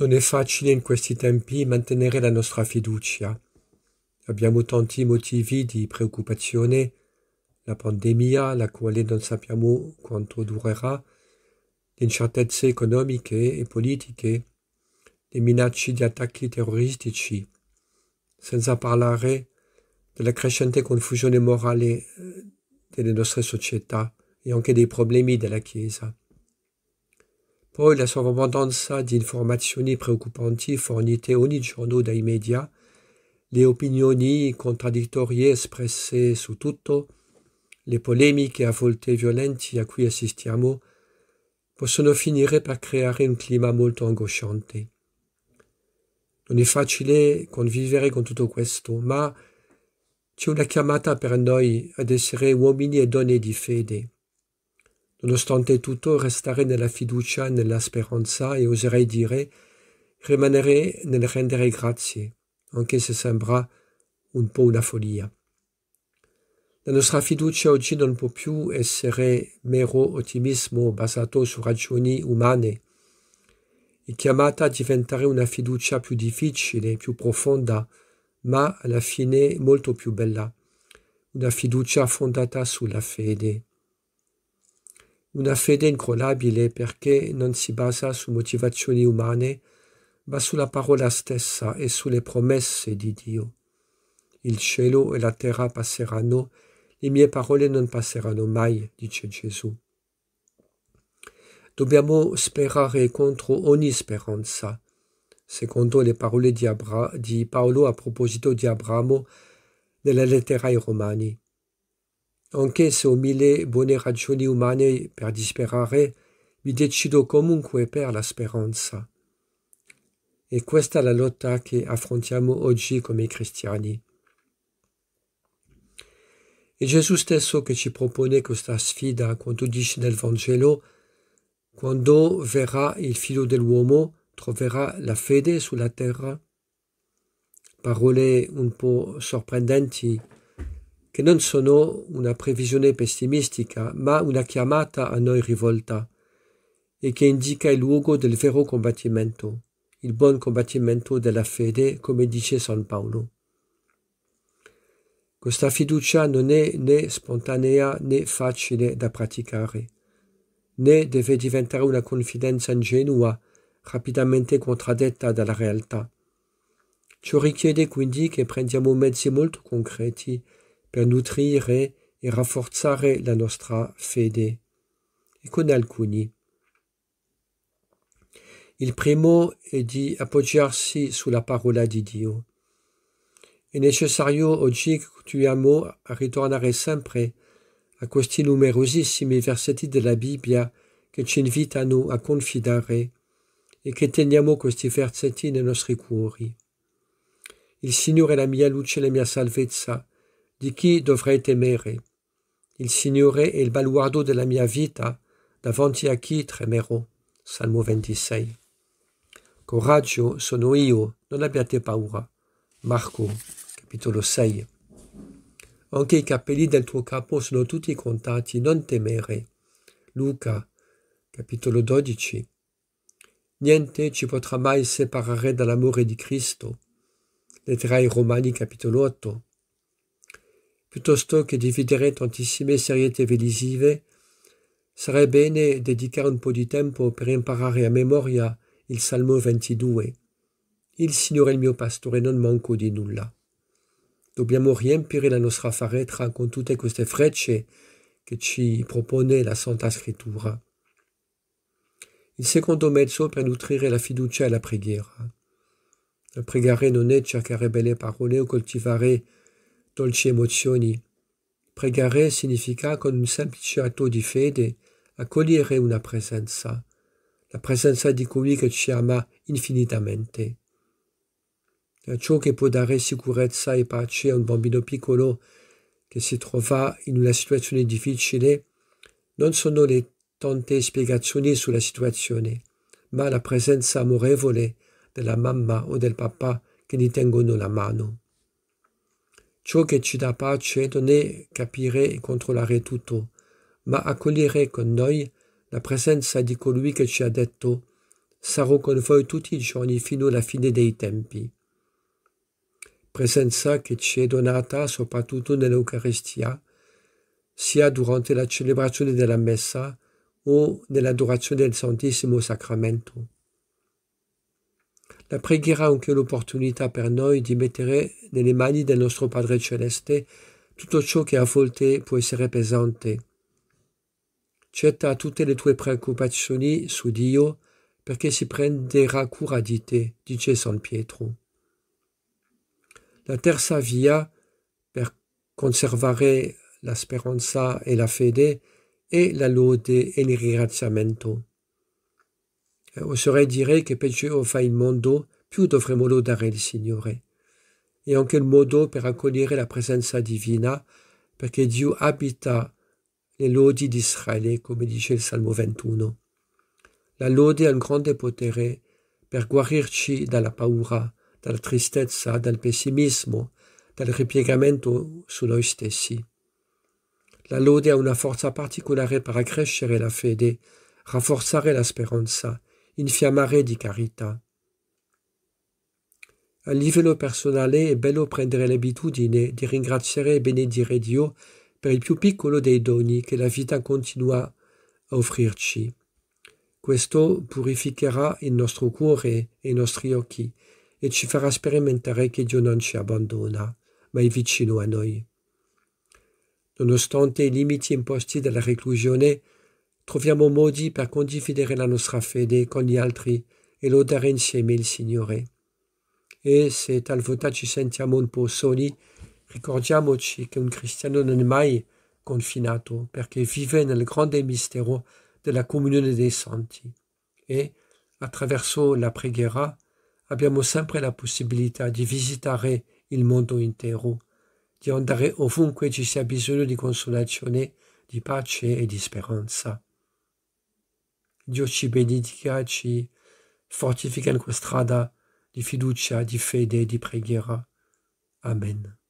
Non è facile in questi tempi mantenere la nostra fiducia. Abbiamo tanti motivi di preoccupazione, la pandemia, la quale non sappiamo quanto durerà, le incertezze economiche e politiche, le minacce di attacchi terroristici, senza parlare della crescente confusione morale delle nostre società e anche dei problemi della Chiesa. Poi la sovrabbondanza di informazioni preoccupanti fornite ogni giorno dai media, le opinioni contraddittorie espresse su tutto, le polemiche a volte violenti a cui assistiamo, possono finire per creare un clima molto angosciante. Non è facile convivere con tutto questo, ma c'è una chiamata per noi ad essere uomini e donne di fede. Nonostante tutto, restare nella fiducia, nella speranza e oserei dire rimanere nel rendere grazie, anche se sembra un po' una follia. La nostra fiducia oggi non può più essere mero ottimismo basato su ragioni umane. È chiamata a diventare una fiducia più difficile, più profonda, ma alla fine molto più bella. Una fiducia fondata sulla fede. Una fede incrollabile perché non si basa su motivazioni umane, ma sulla parola stessa e sulle promesse di Dio. Il cielo e la terra passeranno, le mie parole non passeranno mai, dice Gesù. Dobbiamo sperare contro ogni speranza, secondo le parole di Paolo a proposito di Abramo nella lettera ai Romani. Anche se ho mille buone ragioni umane per disperare, mi decido comunque per la speranza. E questa è la lotta che affrontiamo oggi come cristiani. È Gesù stesso che ci propone questa sfida quando dice nel Vangelo: quando verrà il figlio dell'uomo, troverà la fede sulla terra? Parole un po' sorprendenti, che non sono una previsione pessimistica, ma una chiamata a noi rivolta, e che indica il luogo del vero combattimento, il buon combattimento della fede, come dice San Paolo. Questa fiducia non è né spontanea né facile da praticare, né deve diventare una confidenza ingenua, rapidamente contraddetta dalla realtà. Ciò richiede quindi che prendiamo mezzi molto concreti per nutrire e rafforzare la nostra fede, e con alcuni. Il primo è di appoggiarsi sulla parola di Dio. È necessario oggi che continuiamo a ritornare sempre a questi numerosissimi versetti della Bibbia che ci invitano a confidare e che teniamo questi versetti nei nostri cuori. Il Signore è la mia luce e la mia salvezza. Di chi dovrei temere? Il Signore è il baluardo della mia vita, davanti a chi tremerò. Salmo 26. Coraggio, sono io, non abbiate paura. Marco, capitolo 6. Anche i capelli del tuo capo sono tutti contati, non temere. Luca, capitolo 12. Niente ci potrà mai separare dall'amore di Cristo. Lettera ai Romani, capitolo 8. Piuttosto che dividere tantissime serie televisive, sarebbe bene dedicare un po' di tempo per imparare a memoria il Salmo 22. Il Signore è il mio pastore, non manco di nulla. Dobbiamo riempire la nostra faretra con tutte queste frecce che ci propone la Santa Scrittura. Il secondo mezzo per nutrire la fiducia è la preghiera. La pregare non è cercare belle parole o coltivare dolci emozioni. Pregare significa, con un semplice atto di fede, accogliere una presenza, la presenza di colui che ci ama infinitamente. Ciò che può dare sicurezza e pace a un bambino piccolo che si trova in una situazione difficile non sono le tante spiegazioni sulla situazione, ma la presenza amorevole della mamma o del papà che gli tengono la mano. Ciò che ci dà pace non è capire e controllare tutto, ma accogliere con noi la presenza di colui che ci ha detto: sarò con voi tutti i giorni fino alla fine dei tempi. Presenza che ci è donata soprattutto nell'Eucaristia, sia durante la celebrazione della Messa o nell'adorazione del Santissimo Sacramento. La preghiera è anche un'opportunità per noi di mettere nelle mani del nostro Padre Celeste tutto ciò che a volte può essere pesante. Getta tutte le tue preoccupazioni su Dio perché si prenderà cura di te, dice San Pietro. La terza via per conservare la speranza e la fede è la lode e il ringraziamento. Oserei dire che peggio fa il mondo, più dovremo lodare il Signore. È anche il modo per accogliere la presenza divina, perché Dio abita le lodi di Israele, come dice il Salmo 21. La lode ha un grande potere per guarirci dalla paura, dalla tristezza, dal pessimismo, dal ripiegamento su noi stessi. La lode ha una forza particolare per accrescere la fede, rafforzare la speranza, infiammare di carità. A livello personale è bello prendere l'abitudine di ringraziare e benedire Dio per il più piccolo dei doni che la vita continua a offrirci. Questo purificherà il nostro cuore e i nostri occhi e ci farà sperimentare che Dio non ci abbandona, ma è vicino a noi. Nonostante i limiti imposti dalla reclusione, troviamo modi per condividere la nostra fede con gli altri e lodare insieme il Signore. E se talvolta ci sentiamo un po' soli, ricordiamoci che un cristiano non è mai confinato perché vive nel grande mistero della comunione dei santi e, attraverso la preghiera, abbiamo sempre la possibilità di visitare il mondo intero, di andare ovunque ci sia bisogno di consolazione, di pace e di speranza. Dio ci benedica, ci fortifica in questa strada di fiducia, di fede e di preghiera. Amen.